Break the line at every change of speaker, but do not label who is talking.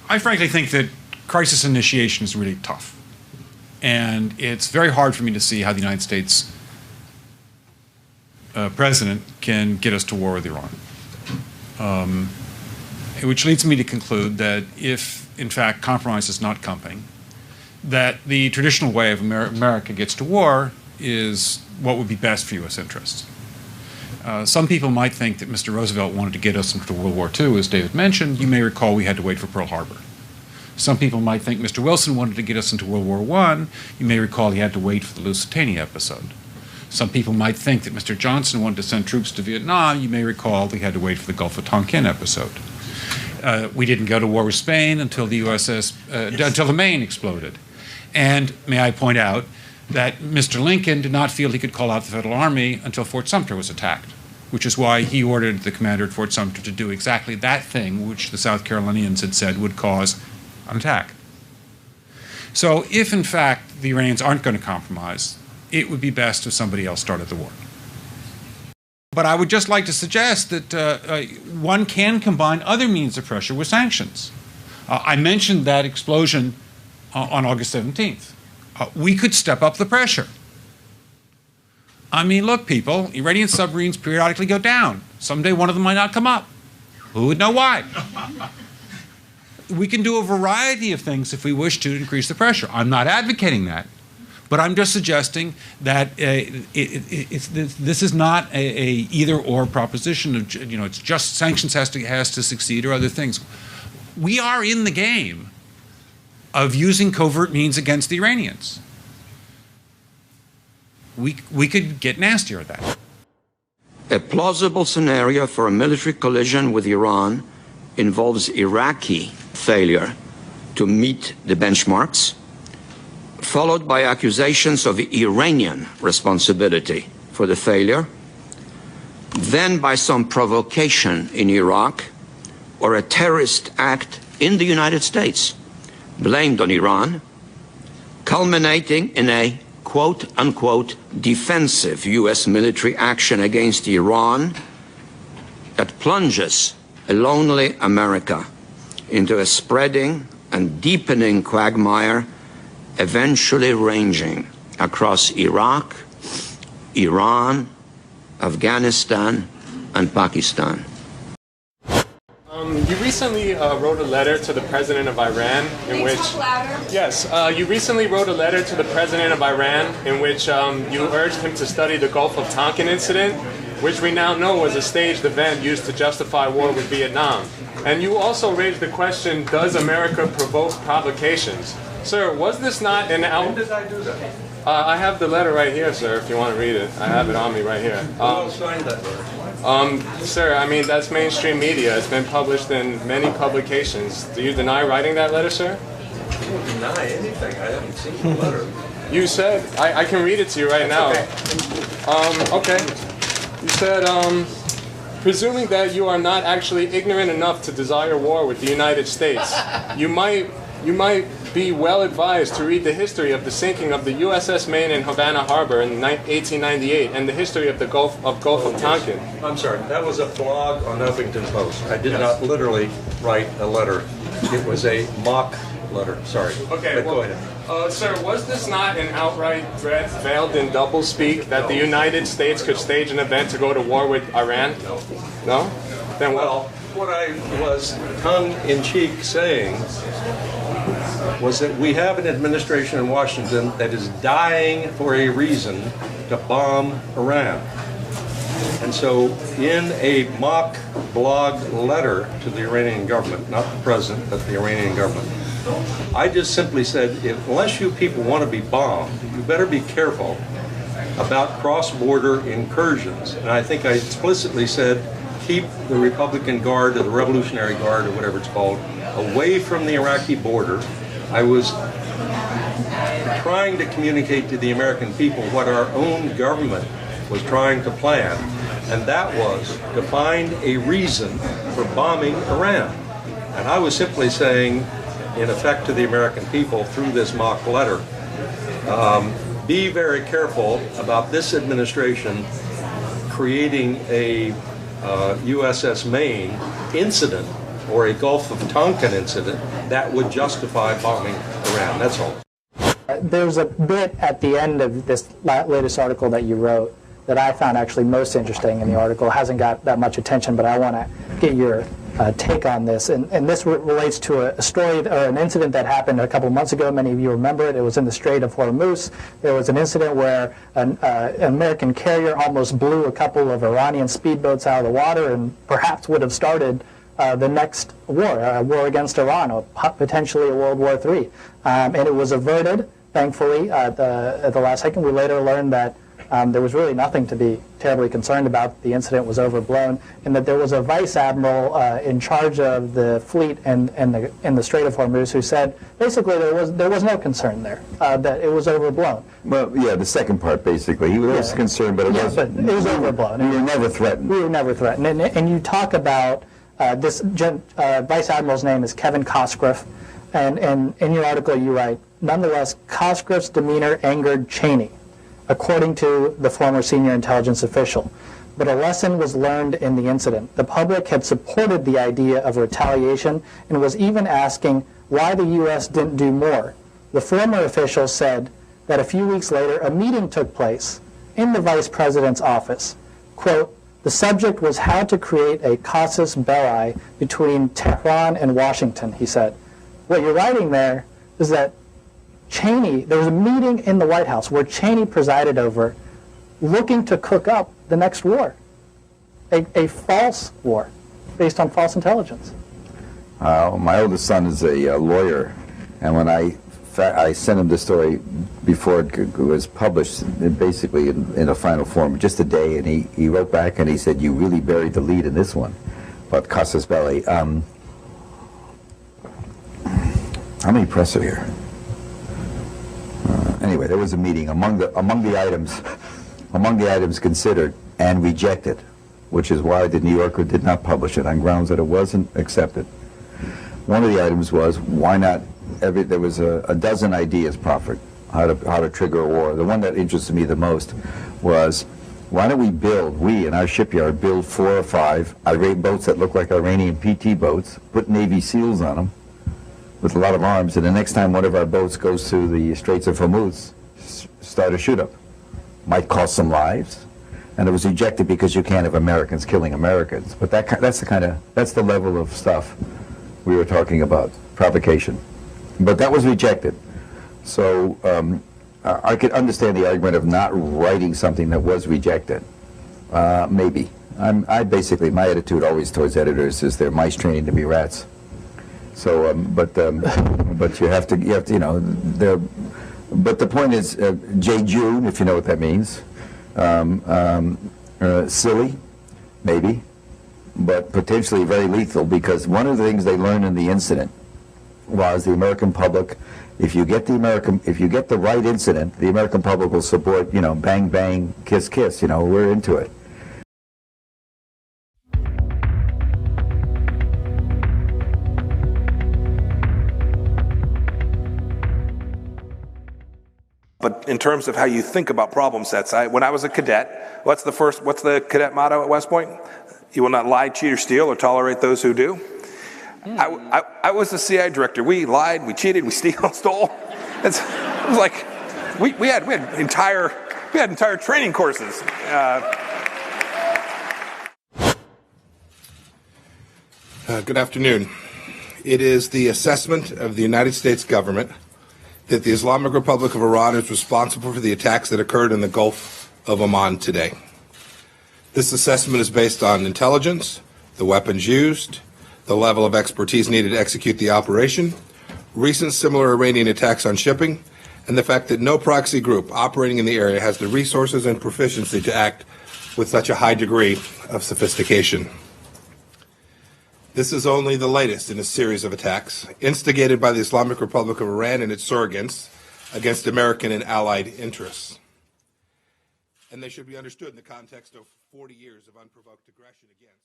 I frankly think that crisis initiation is really tough. And it's very hard for me to see how the United States president can get us to war with Iran. Which leads me to conclude that if, in fact, compromise is not coming, that the traditional way of America gets to war is what would be best for U.S. interests. Some people might think that Mr. Roosevelt wanted to get us into World War II, as David mentioned. You may recall we had to wait for Pearl Harbor. Some people might think Mr. Wilson wanted to get us into World War I. You may recall he had to wait for the Lusitania episode. Some people might think that Mr. Johnson wanted to send troops to Vietnam. You may recall he had to wait for the Gulf of Tonkin episode. We didn't go to war with Spain until the until the Maine exploded. And may I point out that Mr. Lincoln did not feel he could call out the Federal Army until Fort Sumter was attacked, which is why he ordered the commander at Fort Sumter to do exactly that thing which the South Carolinians had said would cause an attack. So if, in fact, the Iranians aren't going to compromise, it would be best if somebody else started the war. But I would just like to suggest that one can combine other means of pressure with sanctions. I mentioned that explosion on August 17th. We could step up the pressure. I mean, look, people, Iranian submarines periodically go down. Someday one of them might not come up. Who would know why? We can do a variety of things if we wish to increase the pressure. I'm not advocating that, but I'm just suggesting that this is not a either-or proposition of, it's just sanctions has to succeed or other things. We are in the game of using covert means against the Iranians. We could get nastier at that.
A plausible scenario for a military collision with Iran involves Iraqi failure to meet the benchmarks, followed by accusations of Iranian responsibility for the failure, then by some provocation in Iraq or a terrorist act in the United States blamed on Iran, culminating in a quote-unquote defensive U.S. military action against Iran that plunges a lonely America into a spreading and deepening quagmire, eventually ranging across Iraq, Iran, Afghanistan, and Pakistan.
You recently wrote a letter to the president of Iran in which... Yes, you recently wrote a letter to the president of Iran in which you urged him to study the Gulf of Tonkin incident, which we now know was a staged event used to justify war with Vietnam. And you also raised the question, does America provoke provocations? Sir, was this not an out... When
did I do that?
I have the letter right here, sir, if you want to read it. I have it on me right here.
Who else signed that letter?
Sir, I mean, that's mainstream media. It's been published in many publications. Do you deny writing that letter, sir?
I don't deny anything. I haven't seen the letter.
You said, I can read it to you right now. Okay. You said, presuming that you are not actually ignorant enough to desire war with the United States, you might be well advised to read the history of the sinking of the USS Maine in Havana Harbor in 1898 and the history of the Gulf of Tonkin.
I'm sorry, that was a blog on Huffington Post. I did not literally write a letter. It was a mock letter. Sorry.
Okay,
well, go ahead.
Sir, was this not an outright threat veiled in doublespeak that the United States could stage an event to go to war with Iran?
No.
No? Then what?
Well, what I was tongue-in-cheek saying was that we have an administration in Washington that is dying for a reason to bomb Iran. And so in a mock blog letter to the Iranian government, not the president, but the Iranian government, I just simply said, unless you people want to be bombed, you better be careful about cross-border incursions. And I think I explicitly said, keep the Republican Guard or the Revolutionary Guard or whatever it's called away from the Iraqi border. I was trying to communicate to the American people what our own government was trying to plan, and that was to find a reason for bombing Iran. And I was simply saying, in effect to the American people through this mock letter, be very careful about this administration creating a USS Maine incident or a Gulf of Tonkin incident that would justify bombing Iran. That's all.
There's a bit at the end of this latest article that you wrote that I found actually most interesting in the article. It hasn't got that much attention, but I want to get your take on this. And this relates to a story or an incident that happened a couple of months ago. Many of you remember it. It was in the Strait of Hormuz. There was an incident where an American carrier almost blew a couple of Iranian speedboats out of the water and perhaps would have started the next war, a war against Iran, or potentially a World War III. And it was averted, thankfully, at the last second. We later learned that there was really nothing to be terribly concerned about. The incident was overblown, and that there was a vice admiral in charge of the fleet in the Strait of Hormuz who said basically there was no concern there, that it was overblown.
Well, yeah, the second part basically. He was concerned, but it was overblown.
We
were never threatened.
We were never threatened. And you talk about this vice admiral's name is Kevin Cosgriff, and in your article you write, nonetheless, Cosgriff's demeanor angered Cheney, according to the former senior intelligence official. But a lesson was learned in the incident. The public had supported the idea of retaliation and was even asking why the U.S. didn't do more. The former official said that a few weeks later, a meeting took place in the vice president's office. Quote, the subject was how to create a casus belli between Tehran and Washington, he said. What you're writing there is that Cheney, there was a meeting in the White House where Cheney presided over, looking to cook up the next war, a false war based on false intelligence.
My oldest son is a lawyer, and when I sent him the story before it was published, basically in a final form, just a day, and he wrote back and he said, "You really buried the lead in this one," about casus belli. How many press are here? Anyway, there was a meeting among the items considered and rejected, which is why the New Yorker did not publish it on grounds that it wasn't accepted. One of the items was why not? There was a dozen ideas proffered how to trigger a war. The one that interested me the most was why don't we in our shipyard build 4 or 5 Iranian boats that look like Iranian PT boats, put Navy SEALs on them with a lot of arms, and the next time one of our boats goes to the Straits of Hormuz, start a shoot-up. Might cost some lives, and it was rejected because you can't have Americans killing Americans. But that's the level of stuff we were talking about, provocation. But that was rejected. So I could understand the argument of not writing something that was rejected. Maybe. Basically, my attitude always towards editors is they're mice training to be rats. So, but you have to, but the point is, J. June, if you know what that means, silly, maybe, but potentially very lethal, because one of the things they learned in the incident was the American public, if you get the right incident, the American public will support, bang, bang, kiss, kiss, we're into it.
But in terms of how you think about problem sets, when I was a cadet, what's the cadet motto at West Point? You will not lie, cheat, or steal, or tolerate those who do. I was the CIA director. We lied, we cheated, we stole. It was like we had entire training courses.
Good afternoon. It is the assessment of the United States government that the Islamic Republic of Iran is responsible for the attacks that occurred in the Gulf of Oman today. This assessment is based on intelligence, the weapons used, the level of expertise needed to execute the operation, recent similar Iranian attacks on shipping, and the fact that no proxy group operating in the area has the resources and proficiency to act with such a high degree of sophistication. This is only the latest in a series of attacks instigated by the Islamic Republic of Iran and its surrogates against American and allied interests. And they should be understood in the context of 40 years of unprovoked aggression against